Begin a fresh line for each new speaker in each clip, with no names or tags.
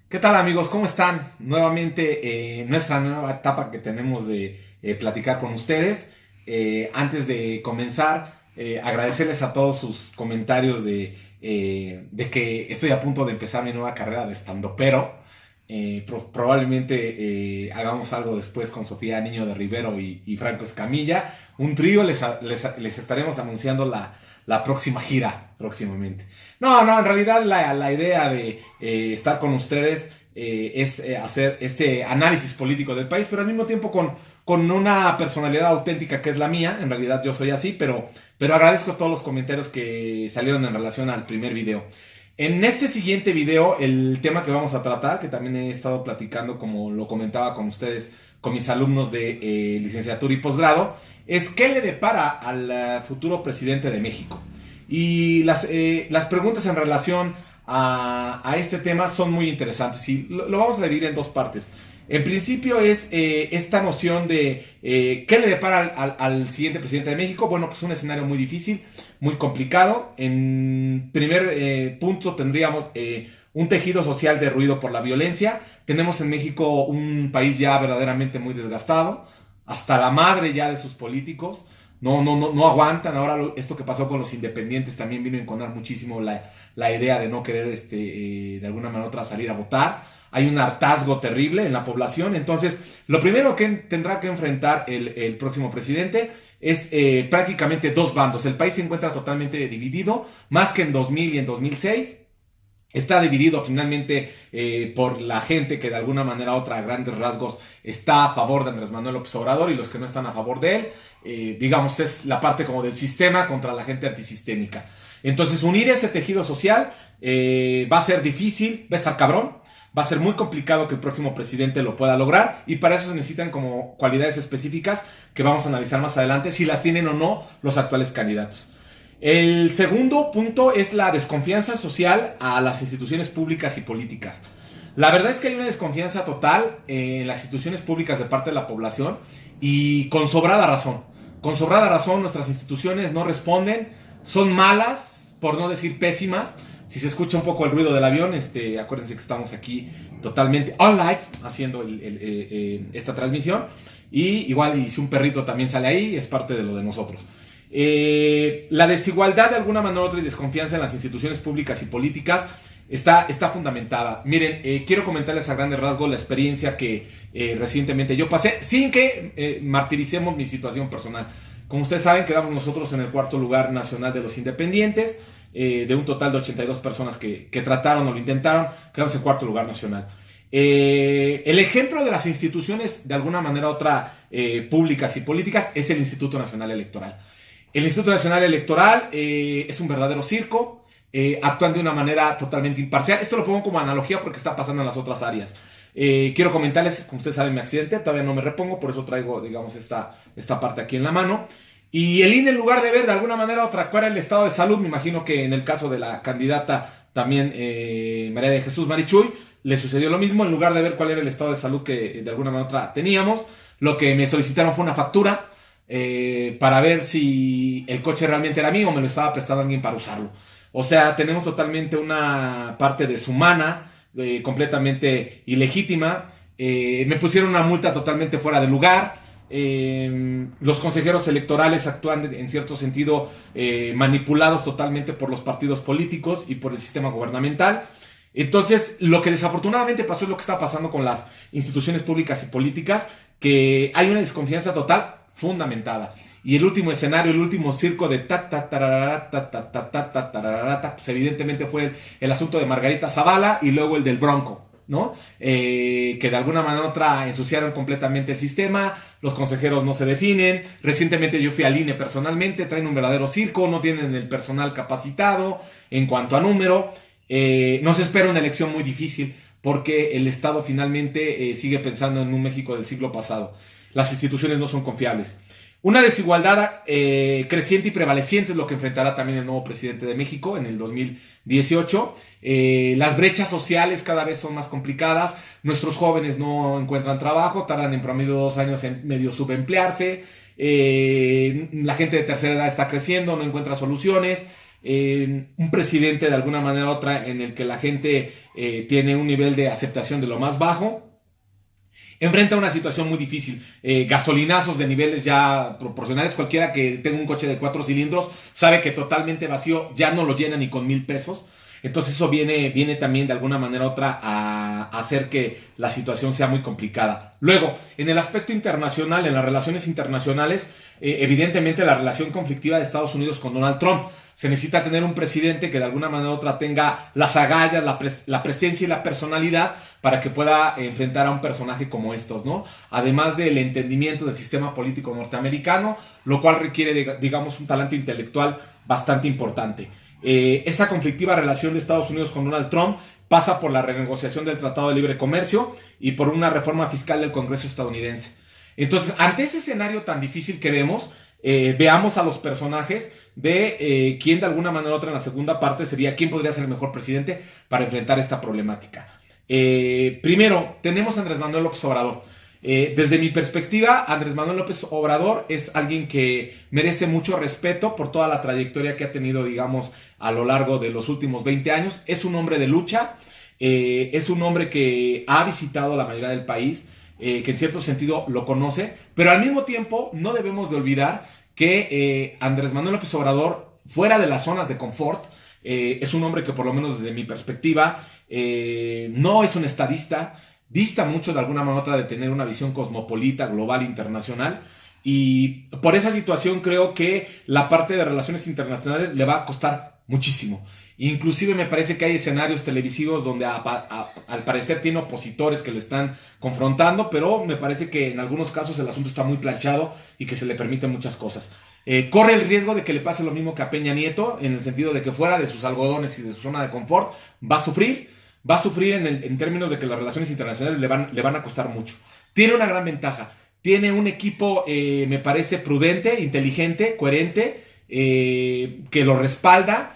¿Qué tal amigos? ¿Cómo están? Nuevamente nuestra nueva etapa que tenemos de platicar con ustedes. Antes de comenzar, agradecerles a todos sus comentarios de que estoy a punto de empezar mi nueva carrera de estandopero. Probablemente hagamos algo después con Sofía Niño de Rivero y Franco Escamilla. Un trío, les estaremos anunciando la próxima gira próximamente. No, en realidad la idea de estar con ustedes es hacer este análisis político del país, pero al mismo tiempo con una personalidad auténtica que es la mía. En realidad yo soy así, pero agradezco todos los comentarios que salieron en relación al primer video. En este siguiente video, el tema que vamos a tratar, que también he estado platicando, como lo comentaba con ustedes, con mis alumnos de licenciatura y posgrado, es qué le depara al futuro presidente de México. Y las preguntas en relación a este tema son muy interesantes y lo vamos a dividir en dos partes. En principio es esta noción de qué le depara al siguiente presidente de México. Bueno, pues un escenario muy difícil, muy complicado. En primer punto tendríamos un tejido social derruido por la violencia. Tenemos en México un país ya verdaderamente muy desgastado, hasta la madre ya de sus políticos. No aguantan. Ahora esto que pasó con los independientes también vino a encontrar muchísimo la idea de no querer de alguna manera u otra salir a votar. Hay un hartazgo terrible en la población. Entonces, lo primero que tendrá que enfrentar el próximo presidente es prácticamente dos bandos. El país se encuentra totalmente dividido, más que en 2000 y en 2006. Está dividido finalmente por la gente que de alguna manera u otra, a grandes rasgos, está a favor de Andrés Manuel López Obrador y los que no están a favor de él. Digamos, es la parte como del sistema contra la gente antisistémica. Entonces, unir ese tejido social va a ser difícil, va a estar cabrón. Va a ser muy complicado que el próximo presidente lo pueda lograr y para eso se necesitan como cualidades específicas que vamos a analizar más adelante, si las tienen o no los actuales candidatos. El segundo punto es la desconfianza social a las instituciones públicas y políticas. La verdad es que hay una desconfianza total en las instituciones públicas de parte de la población y con sobrada razón. Con sobrada razón nuestras instituciones no responden, son malas, por no decir pésimas. Si se escucha un poco el ruido del avión, acuérdense que estamos aquí totalmente on live haciendo esta transmisión. Y igual, y si un perrito también sale ahí, es parte de lo de nosotros. La desigualdad de alguna manera u otra y desconfianza en las instituciones públicas y políticas está fundamentada. Miren, quiero comentarles a grandes rasgos la experiencia que recientemente yo pasé, sin que martiricemos mi situación personal. Como ustedes saben, quedamos nosotros en el cuarto lugar nacional de los independientes. De un total de 82 personas que trataron o lo intentaron, quedamos en cuarto lugar nacional. El ejemplo de las instituciones, de alguna manera u otra, públicas y políticas, es el Instituto Nacional Electoral. El Instituto Nacional Electoral es un verdadero circo, actúan de una manera totalmente imparcial. Esto lo pongo como analogía porque está pasando en las otras áreas. Quiero comentarles, como ustedes saben, mi accidente, todavía no me repongo, por eso traigo, digamos, esta parte aquí en la mano. Y el INE, en lugar de ver de alguna manera otra cuál era el estado de salud, me imagino que en el caso de la candidata también María de Jesús Marichuy, le sucedió lo mismo. En lugar de ver cuál era el estado de salud que de alguna manera otra teníamos, lo que me solicitaron fue una factura para ver si el coche realmente era mío o me lo estaba prestando alguien para usarlo. O sea, tenemos totalmente una parte deshumana, completamente ilegítima. Me pusieron una multa totalmente fuera de lugar. Los consejeros electorales actúan en cierto sentido manipulados totalmente por los partidos políticos y por el sistema gubernamental. Entonces, lo que desafortunadamente pasó es lo que está pasando con las instituciones públicas y políticas, que hay una desconfianza total fundamentada. Y el último escenario, el último circo de pues evidentemente fue el asunto de Margarita Zavala y luego el del Bronco, ¿no? Que de alguna manera u otra ensuciaron completamente el sistema, los consejeros no se definen. Recientemente yo fui al INE personalmente, traen un verdadero circo, no tienen el personal capacitado en cuanto a número. Nos espera una elección muy difícil porque el Estado finalmente sigue pensando en un México del siglo pasado. Las instituciones no son confiables. Una desigualdad creciente y prevaleciente es lo que enfrentará también el nuevo presidente de México en el 2018. Las brechas sociales cada vez son más complicadas. Nuestros jóvenes no encuentran trabajo, tardan en promedio 2 años en medio subemplearse. La gente de tercera edad está creciendo, no encuentra soluciones. un presidente de alguna manera u otra en el que la gente tiene un nivel de aceptación de lo más bajo. Enfrenta una situación muy difícil, gasolinazos de niveles ya proporcionales. Cualquiera que tenga un coche de 4 cilindros sabe que totalmente vacío ya no lo llena ni con 1,000 pesos. Entonces eso viene también de alguna manera u otra a hacer que la situación sea muy complicada. Luego, en el aspecto internacional, en las relaciones internacionales, evidentemente la relación conflictiva de Estados Unidos con Donald Trump. Se necesita tener un presidente que de alguna manera u otra tenga las agallas, la presencia y la personalidad para que pueda enfrentar a un personaje como estos, ¿no? Además del entendimiento del sistema político norteamericano, lo cual requiere, digamos, un talento intelectual bastante importante. Esta conflictiva relación de Estados Unidos con Donald Trump pasa por la renegociación del Tratado de Libre Comercio y por una reforma fiscal del Congreso estadounidense. Entonces, ante ese escenario tan difícil que vemos, veamos a los personajes de quién de alguna manera u otra en la segunda parte sería quién podría ser el mejor presidente para enfrentar esta problemática. Primero, tenemos a Andrés Manuel López Obrador. Desde mi perspectiva, Andrés Manuel López Obrador es alguien que merece mucho respeto por toda la trayectoria que ha tenido, digamos, a lo largo de los últimos 20 años. Es un hombre de lucha, es un hombre que ha visitado la mayoría del país, que en cierto sentido lo conoce, pero al mismo tiempo no debemos de olvidar que Andrés Manuel López Obrador, fuera de las zonas de confort, es un hombre que por lo menos desde mi perspectiva no es un estadista, dista mucho de alguna manera u otra de tener una visión cosmopolita, global, internacional, y por esa situación creo que la parte de relaciones internacionales le va a costar muchísimo. Inclusive me parece que hay escenarios televisivos donde al parecer tiene opositores que lo están confrontando, pero me parece que en algunos casos el asunto está muy planchado y que se le permiten muchas cosas. Corre el riesgo de que le pase lo mismo que a Peña Nieto, en el sentido de que fuera de sus algodones y de su zona de confort va a sufrir en términos de que las relaciones internacionales le van a costar mucho. Tiene una gran ventaja, tiene un equipo me parece prudente, inteligente, coherente, que lo respalda,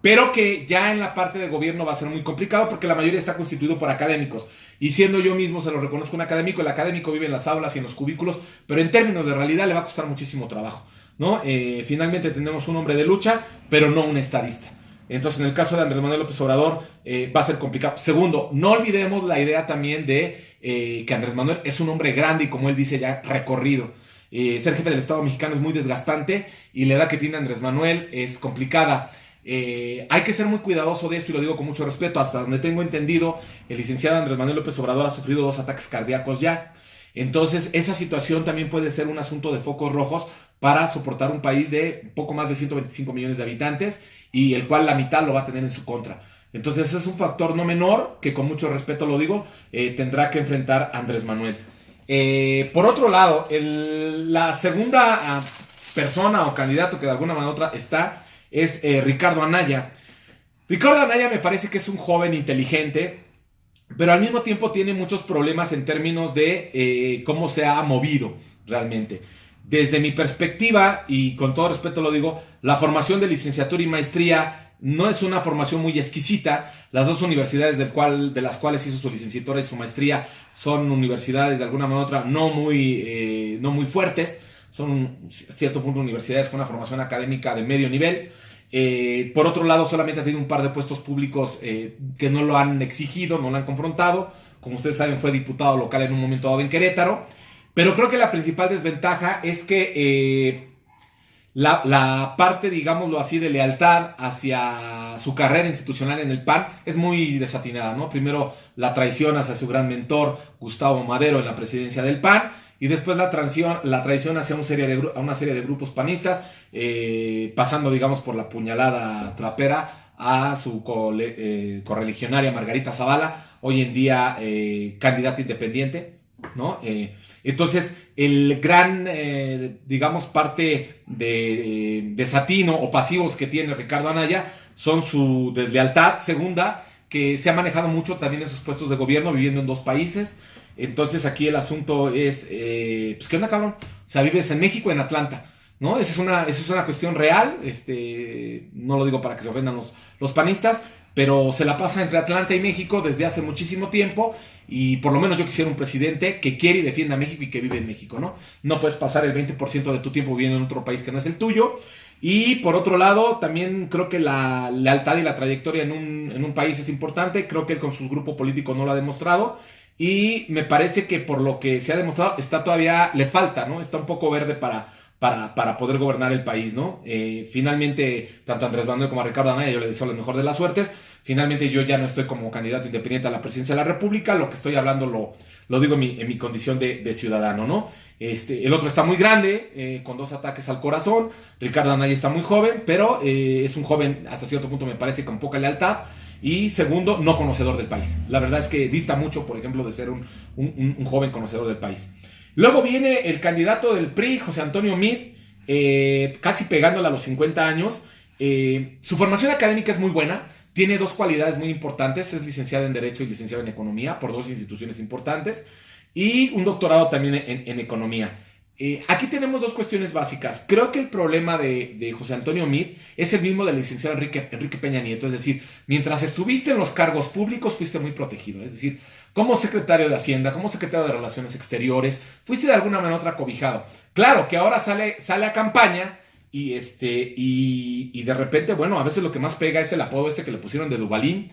pero que ya en la parte de gobierno va a ser muy complicado porque la mayoría está constituido por académicos. Y siendo yo mismo, se lo reconozco, un académico, el académico vive en las aulas y en los cubículos, pero en términos de realidad le va a costar muchísimo trabajo, ¿no? Finalmente tenemos un hombre de lucha, pero no un estadista. Entonces, en el caso de Andrés Manuel López Obrador, va a ser complicado. Segundo, no olvidemos la idea también de que Andrés Manuel es un hombre grande y, como él dice, ya recorrido. Ser jefe del Estado mexicano es muy desgastante y la edad que tiene Andrés Manuel es complicada. Hay que ser muy cuidadoso de esto y lo digo con mucho respeto. Hasta donde tengo entendido, el licenciado Andrés Manuel López Obrador ha sufrido 2 ataques cardíacos ya. Entonces, esa situación también puede ser un asunto de focos rojos para soportar un país de poco más de 125 millones de habitantes y el cual la mitad lo va a tener en su contra. Entonces, es un factor no menor que, con mucho respeto lo digo, tendrá que enfrentar Andrés Manuel. Por otro lado, la segunda persona o candidato que de alguna manera u otra está es Ricardo Anaya. Ricardo Anaya me parece que es un joven inteligente, pero al mismo tiempo tiene muchos problemas en términos de cómo se ha movido realmente. Desde mi perspectiva, y con todo respeto lo digo, la formación de licenciatura y maestría no es una formación muy exquisita. Las dos universidades de las cuales hizo su licenciatura y su maestría son universidades de alguna manera u otra no muy fuertes. Son a cierto punto universidades con una formación académica de medio nivel. Por otro lado, solamente ha tenido un par de puestos públicos que no lo han exigido, no lo han confrontado. Como ustedes saben, fue diputado local en un momento dado en Querétaro. Pero creo que la principal desventaja es que la parte, digámoslo así, de lealtad hacia su carrera institucional en el PAN es muy desatinada, ¿no? Primero la traición hacia su gran mentor, Gustavo Madero, en la presidencia del PAN, y después la traición hacia una serie de grupos panistas, pasando, digamos, por la puñalada trapera a su correligionaria Margarita Zavala, hoy en día candidata independiente, ¿no? Entonces, el gran, digamos, parte de desatino o pasivos que tiene Ricardo Anaya son su deslealtad. Segunda, que se ha manejado mucho también en sus puestos de gobierno, viviendo en 2 países. Entonces, aquí el asunto es, pues, ¿qué onda, cabrón? O sea, vives en México, en Atlanta, ¿no? Esa es una cuestión real. No lo digo para que se ofendan los panistas, pero se la pasa entre Atlanta y México desde hace muchísimo tiempo, y por lo menos yo quisiera un presidente que quiere y defienda a México y que vive en México, ¿no? No puedes pasar el 20% de tu tiempo viviendo en otro país que no es el tuyo, Y por otro lado, también creo que la lealtad y la trayectoria en un país es importante. Creo que él con su grupo político no lo ha demostrado. Y me parece que por lo que se ha demostrado, está todavía, le falta, ¿no? Está un poco verde para poder gobernar el país, ¿no? Finalmente, tanto a Andrés Manuel como a Ricardo Anaya, yo le deseo la mejor de las suertes. Finalmente, yo ya no estoy como candidato independiente a la presidencia de la República. Lo que estoy hablando lo digo en mi condición de ciudadano, ¿no? El otro está muy grande, con 2 ataques al corazón. Ricardo Anaya está muy joven, pero es un joven, hasta cierto punto me parece, con poca lealtad. Y segundo, no conocedor del país. La verdad es que dista mucho, por ejemplo, de ser un joven conocedor del país. Luego viene el candidato del PRI, José Antonio Meade, casi pegándole a los 50 años. Su formación académica es muy buena. Tiene 2 cualidades muy importantes. Es licenciado en Derecho y licenciado en Economía por 2 instituciones importantes. Y un doctorado también en Economía. Aquí tenemos 2 cuestiones básicas. Creo que el problema de José Antonio Meade es el mismo del licenciado Enrique Peña Nieto. Es decir, mientras estuviste en los cargos públicos fuiste muy protegido. Es decir, como secretario de Hacienda, como secretario de Relaciones Exteriores, fuiste de alguna manera otra cobijado. Claro que ahora sale a campaña y de repente, bueno, a veces lo que más pega es el apodo que le pusieron de Duvalín.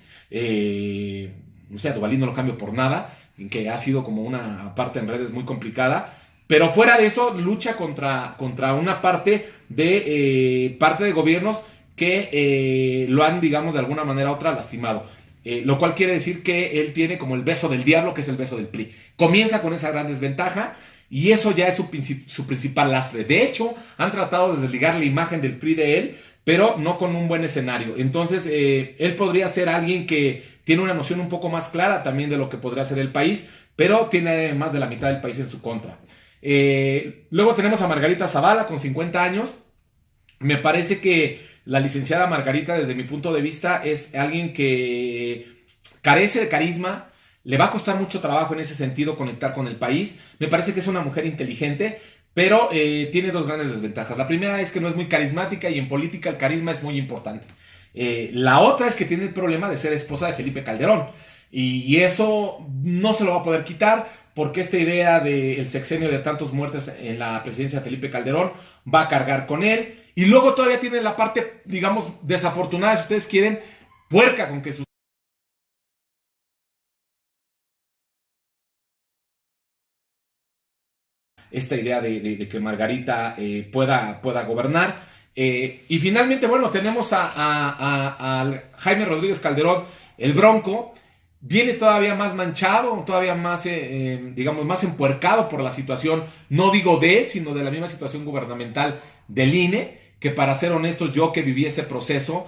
O sea, Duvalín no lo cambio por nada, que ha sido como una parte en redes muy complicada. Pero fuera de eso, lucha contra una parte de gobiernos que lo han, digamos, de alguna manera u otra lastimado. Lo cual quiere decir que él tiene como el beso del diablo, que es el beso del PRI. Comienza con esa gran desventaja y eso ya es su principal lastre. De hecho, han tratado de desligar la imagen del PRI de él, pero no con un buen escenario. Entonces, él podría ser alguien que tiene una noción un poco más clara también de lo que podría ser el país, pero tiene más de la mitad del país en su contra. Luego tenemos a Margarita Zavala con 50 años. Me parece que la licenciada Margarita, desde mi punto de vista, es alguien que carece de carisma. Le va a costar mucho trabajo en ese sentido conectar con el país. Me parece que es una mujer inteligente, pero tiene 2 grandes desventajas. La primera es que no es muy carismática y en política el carisma es muy importante. La otra es que tiene el problema de ser esposa de Felipe Calderón. Y eso no se lo va a poder quitar porque esta idea del sexenio de tantos muertes en la presidencia de Felipe Calderón va a cargar con él. Y luego todavía tiene la parte, digamos, desafortunada, si ustedes quieren, puerca con que esta idea de que Margarita pueda gobernar. Y finalmente, bueno, tenemos a Jaime Rodríguez Calderón, el Bronco. Viene todavía más manchado, todavía más, digamos, más empuercado por la situación, no digo de él, sino de la misma situación gubernamental del INE, que para ser honestos, yo que viví ese proceso,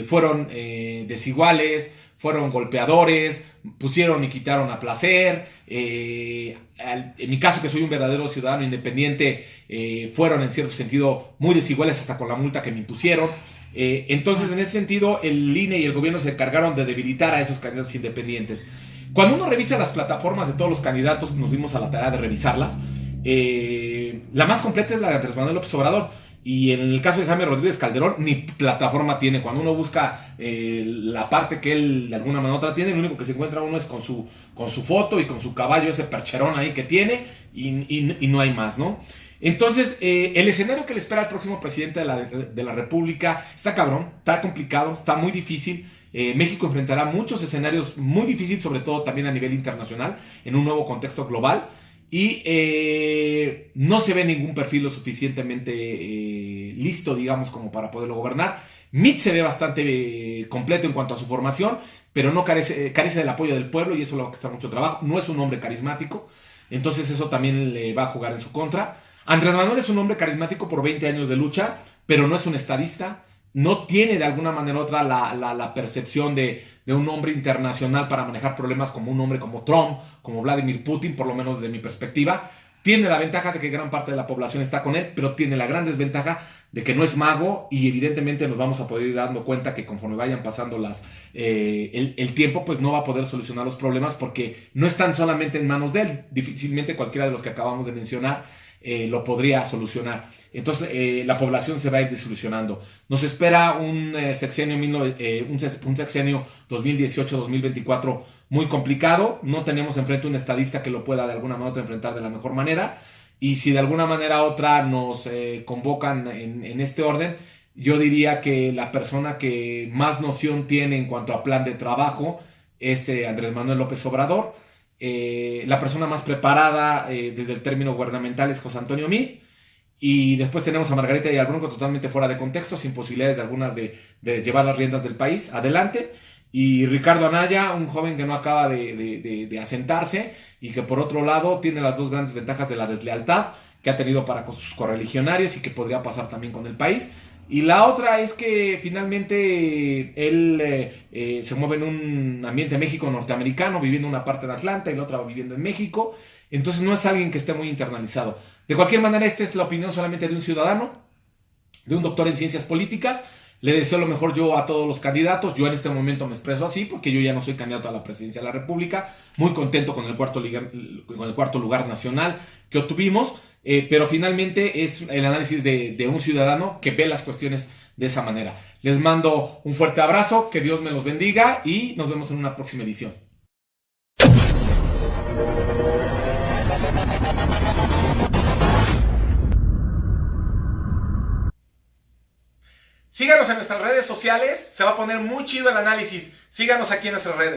fueron desiguales, fueron golpeadores, pusieron y quitaron a placer. En mi caso, que soy un verdadero ciudadano independiente, fueron en cierto sentido muy desiguales hasta con la multa que me impusieron. Entonces, en ese sentido, el INE y el gobierno se encargaron de debilitar a esos candidatos independientes. Cuando uno revisa las plataformas de todos los candidatos, nos dimos a la tarea de revisarlas. La más completa es la de Andrés Manuel López Obrador. Y en el caso de Jaime Rodríguez Calderón, ni plataforma tiene. Cuando uno busca la parte que él de alguna manera otra tiene, lo único que se encuentra uno es con su foto y con su caballo, ese percherón ahí que tiene, y no hay más, ¿no? Entonces, el escenario que le espera al próximo presidente de la República está cabrón, está complicado, está muy difícil. México enfrentará muchos escenarios muy difíciles, sobre todo también a nivel internacional, en un nuevo contexto global. Y no se ve ningún perfil lo suficientemente listo, digamos, como para poderlo gobernar. Meade se ve bastante completo en cuanto a su formación, pero no carece del apoyo del pueblo y eso le va a costar mucho trabajo. No es un hombre carismático, entonces eso también le va a jugar en su contra. Andrés Manuel es un hombre carismático por 20 años de lucha, pero no es un estadista. No tiene de alguna manera u otra la percepción de un hombre internacional para manejar problemas como un hombre como Trump, como Vladimir Putin, por lo menos de mi perspectiva. Tiene la ventaja de que gran parte de la población está con él, pero tiene la gran desventaja de que no es mago y evidentemente nos vamos a poder ir dando cuenta que conforme vayan pasando el tiempo, pues no va a poder solucionar los problemas porque no están solamente en manos de él. Difícilmente cualquiera de los que acabamos de mencionar lo podría solucionar. Entonces la población se va a ir desilusionando. Nos espera un sexenio 2018-2024 muy complicado. No tenemos enfrente un estadista que lo pueda de alguna manera enfrentar de la mejor manera. y si de alguna manera u otra nos convocan en este orden, yo diría que la persona que más noción tiene en cuanto a plan de trabajo es Andrés Manuel López Obrador. La persona más preparada desde el término gubernamental es José Antonio Meade. Y después tenemos a Margarita y al Bronco totalmente fuera de contexto, sin posibilidades de algunas de llevar las riendas del país adelante. Y Ricardo Anaya, un joven que no acaba de asentarse y que por otro lado tiene las dos grandes ventajas de la deslealtad que ha tenido para con sus correligionarios y que podría pasar también con el país. Y la otra es que finalmente él se mueve en un ambiente México-norteamericano, viviendo una parte en Atlanta y la otra viviendo en México. Entonces no es alguien que esté muy internalizado. De cualquier manera, esta es la opinión solamente de un ciudadano, de un doctor en ciencias políticas. Le deseo lo mejor yo a todos los candidatos. Yo en este momento me expreso así porque yo ya no soy candidato a la presidencia de la República. Muy contento con el cuarto lugar nacional que obtuvimos. Pero finalmente es el análisis de un ciudadano que ve las cuestiones de esa manera. Les mando un fuerte abrazo, que Dios me los bendiga y nos vemos en una próxima edición. Síganos en nuestras redes sociales, se va a poner muy chido el análisis. Síganos aquí en nuestras redes.